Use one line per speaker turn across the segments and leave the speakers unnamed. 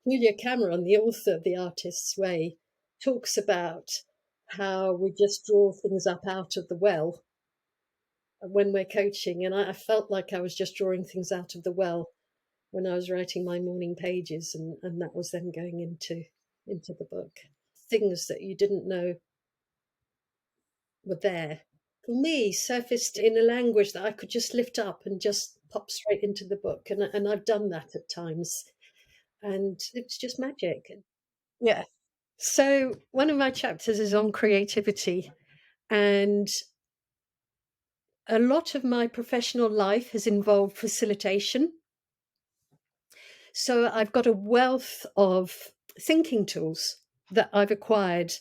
Julia Cameron, the author of The Artist's Way, talks about how we just draw things up out of the well when we're coaching. And I felt like I was just drawing things out of the well when I was writing my morning pages, and that was then going into the book. Things that you didn't know were there. For me, surfaced in a language that I could just lift up and just pop straight into the book. And I've done that at times. And it's just magic. Yeah. So one of my chapters is on creativity. And a lot of my professional life has involved facilitation. So I've got a wealth of thinking tools that I've acquired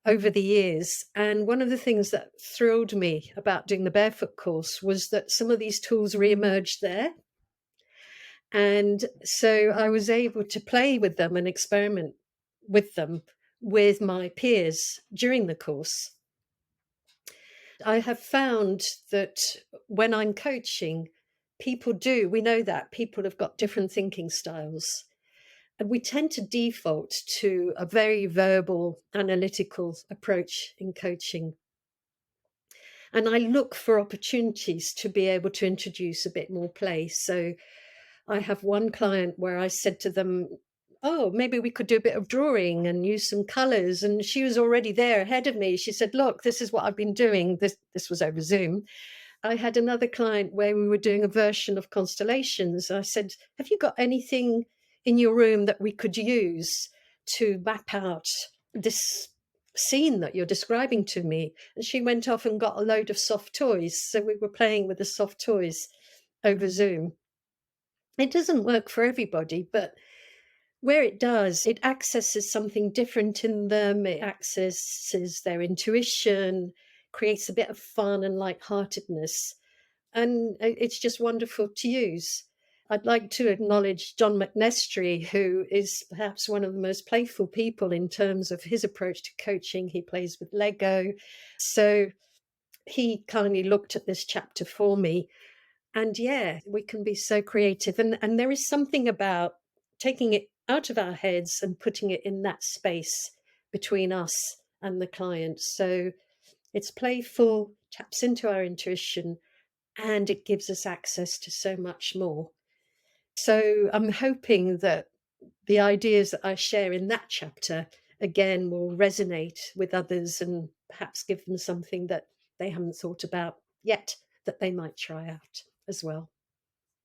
over the years. And one of the things that thrilled me about doing the Barefoot course was that some of these tools re-emerged there. And so I was able to play with them and experiment with them with my peers during the course. I have found that when I'm coaching, we know that people have got different thinking styles. And we tend to default to a very verbal, analytical approach in coaching. And I look for opportunities to be able to introduce a bit more play. So I have one client where I said to them, oh, maybe we could do a bit of drawing and use some colors. And she was already there ahead of me. She said, look, this is what I've been doing. This was over Zoom. I had another client where we were doing a version of constellations. I said, have you got anything in your room that we could use to map out this scene that you're describing to me? And she went off and got a load of soft toys. So we were playing with the soft toys over Zoom. It doesn't work for everybody, but where it does, it accesses something different in them. It accesses their intuition, creates a bit of fun and lightheartedness. And it's just wonderful to use. I'd like to acknowledge Jon McNestrie, who is perhaps one of the most playful people in terms of his approach to coaching. He plays with Lego. So he kindly looked at this chapter for me. And yeah, we can be so creative. And there is something about taking it out of our heads and putting it in that space between us and the client. So it's playful, taps into our intuition, and it gives us access to so much more. So I'm hoping that the ideas that I share in that chapter, again, will resonate with others and perhaps give them something that they haven't thought about yet that they might try out as well.